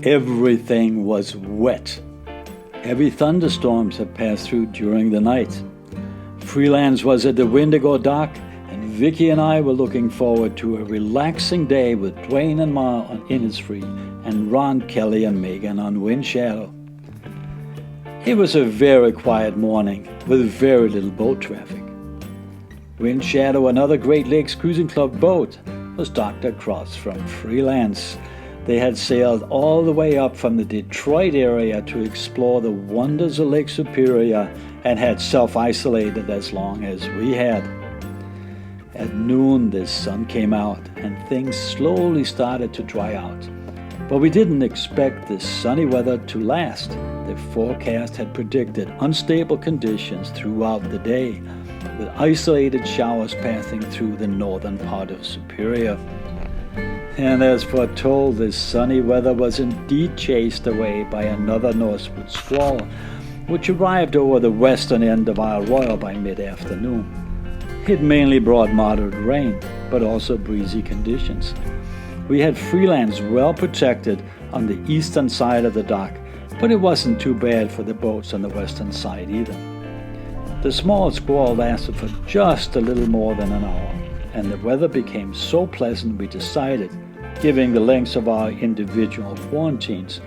Everything was wet. Heavy thunderstorms had passed through during the night. Freelance was at the Windigo dock, and Vicki and I were looking forward to a relaxing day with Dwayne and Ma on Innisfree and Ron, Kelly and Megan on Windshadow. It was a very quiet morning with very little boat traffic. Windshadow, another Great Lakes Cruising Club boat, was docked across from Freelance. They had sailed all the way up from the Detroit area to explore the wonders of Lake Superior and had self-isolated as long as we had. At noon, the sun came out and things slowly started to dry out. But we didn't expect this sunny weather to last. The forecast had predicted unstable conditions throughout the day, with isolated showers passing through the northern part of Superior. And as foretold, this sunny weather was indeed chased away by another northward squall, which arrived over the western end of Isle Royale by mid-afternoon. It mainly brought moderate rain, but also breezy conditions. We had Freelance well protected on the eastern side of the dock, but it wasn't too bad for the boats on the western side either. The small squall lasted for just a little more than an hour, and the weather became so pleasant we decided, given the lengths of our individual quarantines,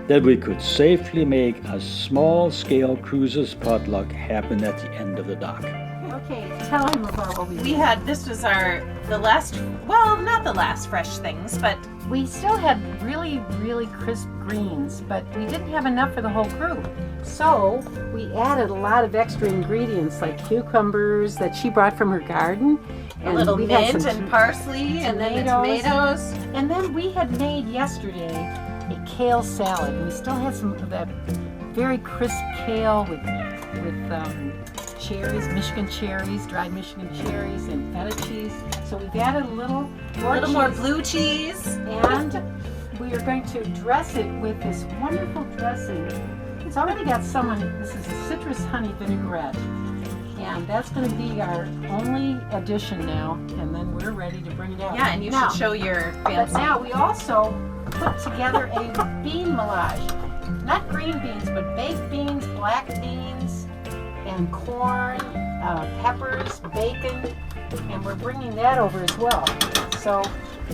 that we could safely make a small-scale cruisers potluck happen at the end of the dock. Okay, tell him about what we had. This was the last, well, not the last fresh things, but we still had really, really crisp greens, but we didn't have enough for the whole group. So we added a lot of extra ingredients like cucumbers that she brought from her garden. And a little mint and parsley and then the tomatoes. And then we had made yesterday a kale salad. We still had some of that very crisp kale with cherries, Michigan cherries, dried Michigan cherries, and feta cheese. So we've added a little more blue cheese. And we are going to dress it with this wonderful dressing. It's already got this is a citrus honey vinaigrette. And that's going to be our only addition now, and then we're ready to bring it out. Yeah, and you should show your fancy. But now we also put together a bean melange. Not green beans, but baked beans, black beans, and corn, peppers, bacon, and we're bringing that over as well. So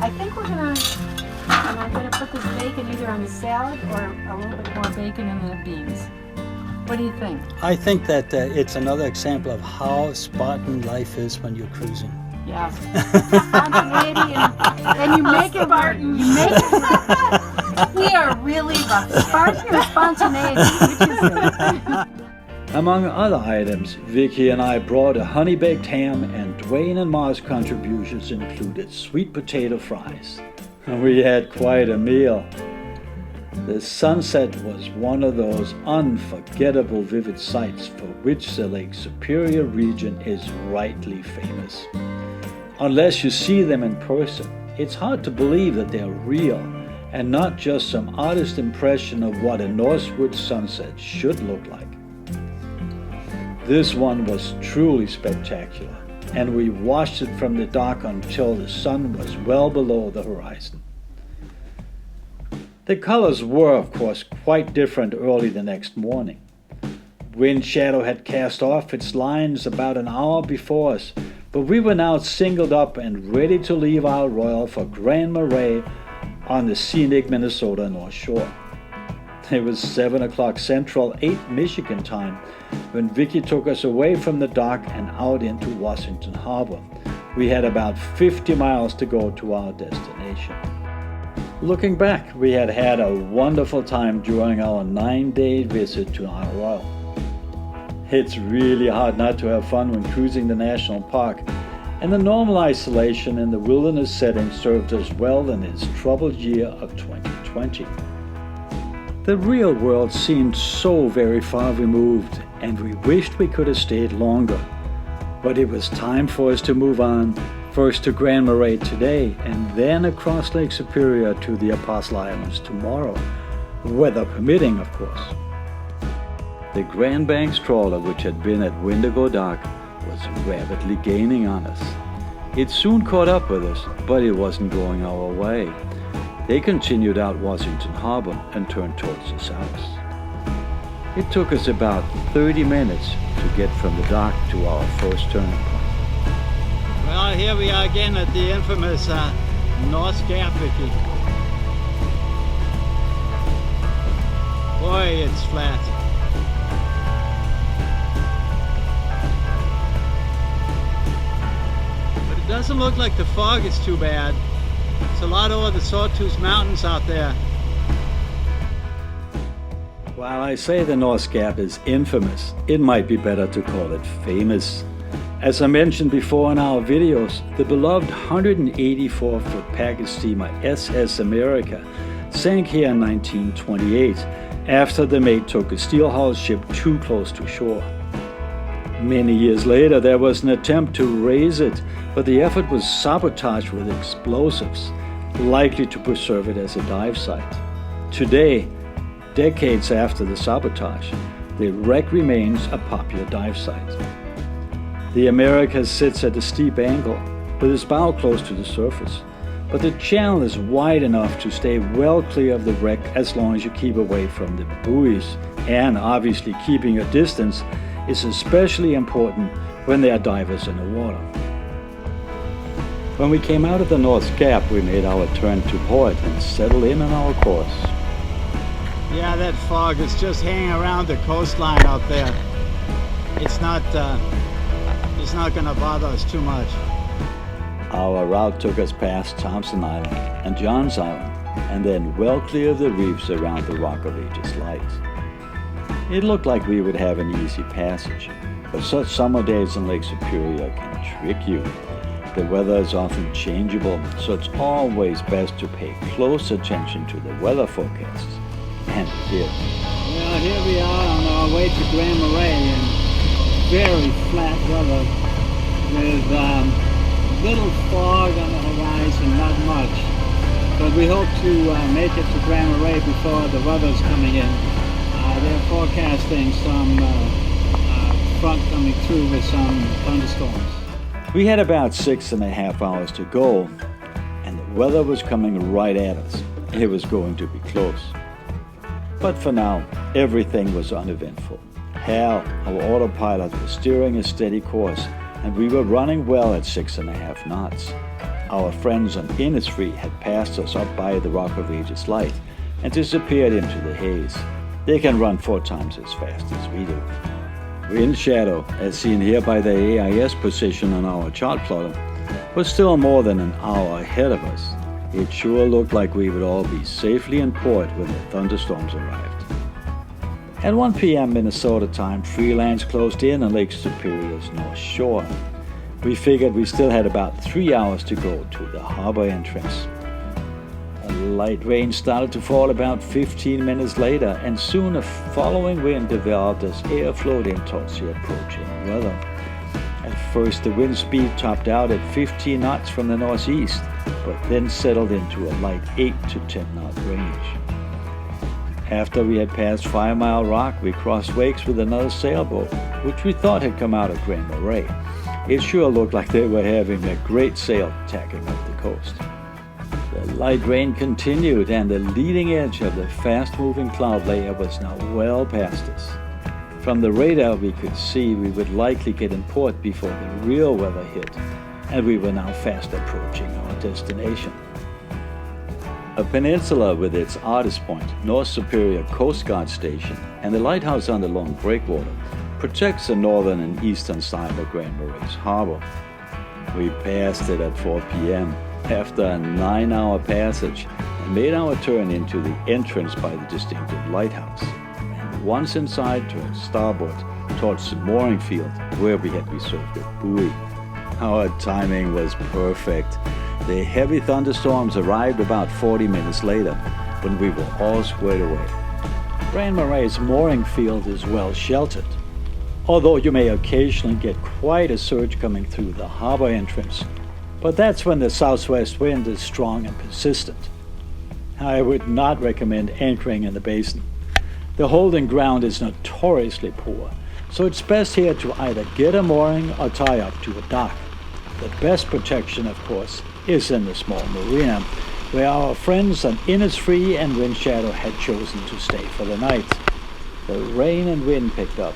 I think I'm going to put this bacon either on the salad or a little bit more bacon in the beans. What do you think? I think that it's another example of how Spartan life is when you're cruising. Yeah. Spontaneity and you make it Spartan. You make it. We are really Spartan and spontaneity. Among other items, Vicki and I brought a honey-baked ham, and Dwayne and Ma's contributions included sweet potato fries. We had quite a meal. The sunset was one of those unforgettable vivid sights for which the Lake Superior region is rightly famous. Unless you see them in person, it's hard to believe that they're real and not just some artist impression of what a northward sunset should look like. This one was truly spectacular, and we watched it from the dock until the sun was well below the horizon. The colors were, of course, quite different early the next morning. Windshadow had cast off its lines about an hour before us, but we were now singled up and ready to leave Isle Royale for Grand Marais on the scenic Minnesota North Shore. It was 7 o'clock Central, 8 Michigan time, when Vicki took us away from the dock and out into Washington Harbor. We had about 50 miles to go to our destination. Looking back, we had had a wonderful time during our 9-day visit to Isle Royale. It's really hard not to have fun when cruising the national park, and the normal isolation in the wilderness setting served us well in this troubled year of 2020. The real world seemed so very far removed, and we wished we could have stayed longer. But it was time for us to move on, first to Grand Marais today, and then across Lake Superior to the Apostle Islands tomorrow, weather permitting, of course. The Grand Banks trawler, which had been at Windigo dock, was rapidly gaining on us. It soon caught up with us, but it wasn't going our way. They continued out Washington Harbor and turned towards the south. It took us about 30 minutes to get from the dock to our first turning point. Well, here we are again at the infamous North Gap, Vicki. Boy, it's flat. But it doesn't look like the fog is too bad. It's a lot over the Sawtooth Mountains out there. While I say the North Gap is infamous, it might be better to call it famous. As I mentioned before in our videos, the beloved 184-foot package steamer SS America sank here in 1928 after the mate took a steel-hulled ship too close to shore. Many years later, there was an attempt to raise it, but the effort was sabotaged with explosives, likely to preserve it as a dive site. Today, decades after the sabotage, the wreck remains a popular dive site. The America sits at a steep angle, with its bow close to the surface, but the channel is wide enough to stay well clear of the wreck as long as you keep away from the buoys, and obviously keeping your distance is especially important when there are divers in the water. When we came out of the North Gap, we made our turn to port and settled in on our course. Yeah, that fog is just hanging around the coastline out there. It's not going to bother us too much. Our route took us past Thompson Island and Johns Island, and then well clear of the reefs around the Rock of Ages Light. It looked like we would have an easy passage, but such summer days in Lake Superior can trick you. The weather is often changeable, so it's always best to pay close attention to the weather forecasts. And we did. Well, here we are on our way to Grand Marais in very flat weather with little fog on the horizon, not much. But we hope to make it to Grand Marais before the weather's coming in. They're forecasting some front coming through with some thunderstorms. We had about 6.5 hours to go, and the weather was coming right at us. It was going to be close. But for now, everything was uneventful. Hal, our autopilot, was steering a steady course, and we were running well at 6.5 knots. Our friends on Innisfree had passed us up by the Rock of Ages Light and disappeared into the haze. They can run 4 times as fast as we do. Wind shadow, as seen here by the AIS position on our chart plotter, was still more than an hour ahead of us. It sure looked like we would all be safely in port when the thunderstorms arrived. At 1 p.m. Minnesota time, Freelance closed in on Lake Superior's north shore. We figured we still had about 3 hours to go to the harbor entrance. A light rain started to fall about 15 minutes later, and soon a following wind developed as air flowed in towards the approaching weather. At first, the wind speed topped out at 15 knots from the northeast, but then settled into a light 8 to 10 knot range. After we had passed 5 Mile Rock, we crossed wakes with another sailboat, which we thought had come out of Grand Marais. It sure looked like they were having a great sail tacking up the coast. The light rain continued, and the leading edge of the fast-moving cloud layer was now well past us. From the radar, we could see we would likely get in port before the real weather hit, and we were now fast approaching our destination. A peninsula with its Artist Point, North Superior Coast Guard Station, and the lighthouse on the Long Breakwater protects the northern and eastern side of Grand Marais Harbor. We passed it at 4 p.m. after a 9-hour passage and made our turn into the entrance by the distinctive lighthouse. And once inside, turned starboard towards the mooring field where we had reserved a buoy. Our timing was perfect. The heavy thunderstorms arrived about 40 minutes later when we were all squared away. Grand Marais' mooring field is well sheltered, although you may occasionally get quite a surge coming through the harbor entrance. But that's when the southwest wind is strong and persistent. I would not recommend anchoring in the basin. The holding ground is notoriously poor, so it's best here to either get a mooring or tie up to a dock. The best protection, of course, is in the small marina, where our friends on Innisfree and Windshadow had chosen to stay for the night. The rain and wind picked up.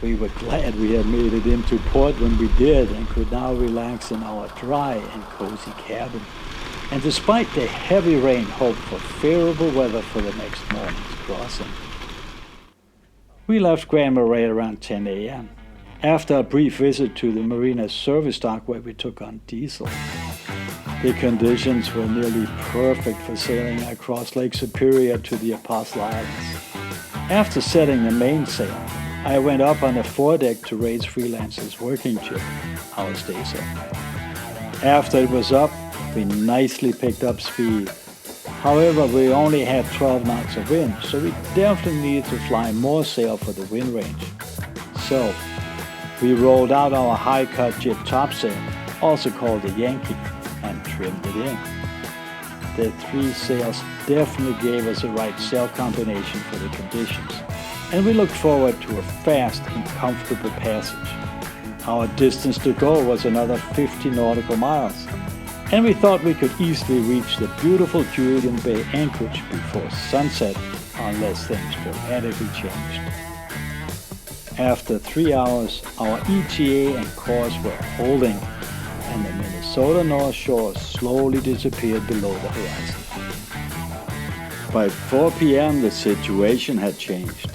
We were glad we had made it into port when we did and could now relax in our dry and cozy cabin. And despite the heavy rain, hoped for favorable weather for the next morning's crossing. We left Grand Marais around 10 a.m. after a brief visit to the marina's service dock where we took on diesel. The conditions were nearly perfect for sailing across Lake Superior to the Apostle Islands. After setting the mainsail, I went up on the foredeck to raise Freelance's working jib, our staysail. After it was up, we nicely picked up speed. However, we only had 12 knots of wind, so we definitely needed to fly more sail for the wind range. So, we rolled out our high-cut jib topsail, also called the Yankee, and trimmed it in. The three sails definitely gave us the right sail combination for the conditions, and we looked forward to a fast and comfortable passage. Our distance to go was another 50 nautical miles, and we thought we could easily reach the beautiful Julian Bay anchorage before sunset unless things dramatically changed. After 3 hours, our ETA and course were holding, and the Minnesota North Shore slowly disappeared below the horizon. By 4 p.m. the situation had changed.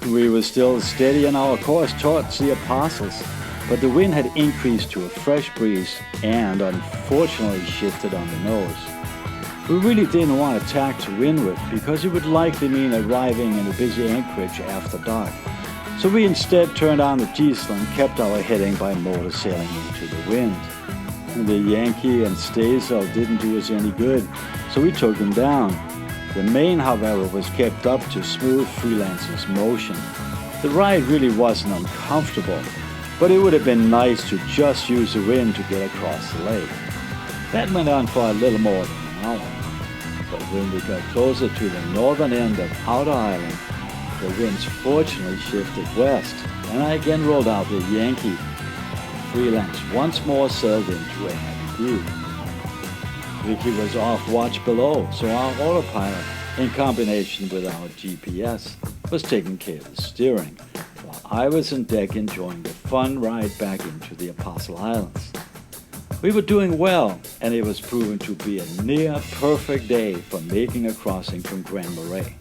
We were still steady on our course towards the Apostles, but the wind had increased to a fresh breeze and unfortunately shifted on the nose. We really didn't want to tack to windward because it would likely mean arriving in a busy anchorage after dark. So we instead turned on the diesel and kept our heading by motor sailing into the wind. The Yankee and staysail didn't do us any good, so we took them down. The main, however, was kept up to smooth Freelance's motion. The ride really wasn't uncomfortable, but it would have been nice to just use the wind to get across the lake. That went on for a little more than an hour. But when we got closer to the northern end of Outer Island, the winds fortunately shifted west, and I again rolled out the Yankee. Freelance once more sailed into a heavy groove. Vicki was off watch below, so our autopilot, in combination with our GPS, was taking care of the steering, while I was on deck enjoying the fun ride back into the Apostle Islands. We were doing well, and it was proven to be a near-perfect day for making a crossing from Grand Marais.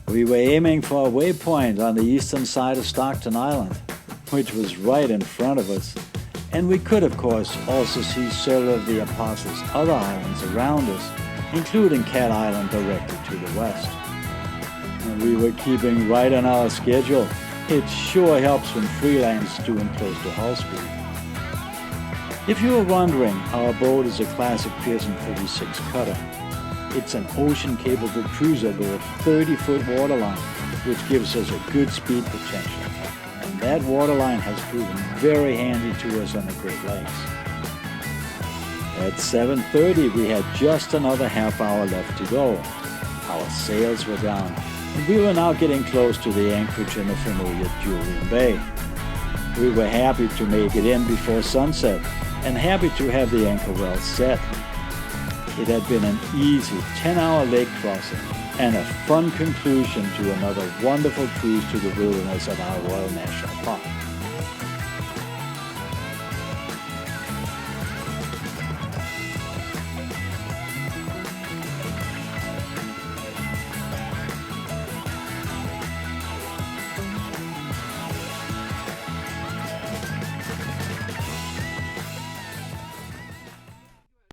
We were aiming for a waypoint on the eastern side of Stockton Island, which was right in front of us, and we could of course also see several of the Apostles' other islands around us, including Cat Island directly to the west. And we were keeping right on our schedule. It sure helps when freelance doing close to hull speed. If you were wondering, our boat is a classic Pearson 36 cutter. It's an ocean-capable cruiser with a 30-foot waterline, which gives us a good speed potential. And that waterline has proven very handy to us on the Great Lakes. At 7:30, we had just another half hour left to go. Our sails were down, and we were now getting close to the anchorage in the familiar Julian Bay. We were happy to make it in before sunset, and happy to have the anchor well set. It had been an easy 10-hour lake crossing and a fun conclusion to another wonderful cruise to the wilderness at our Royale National Park.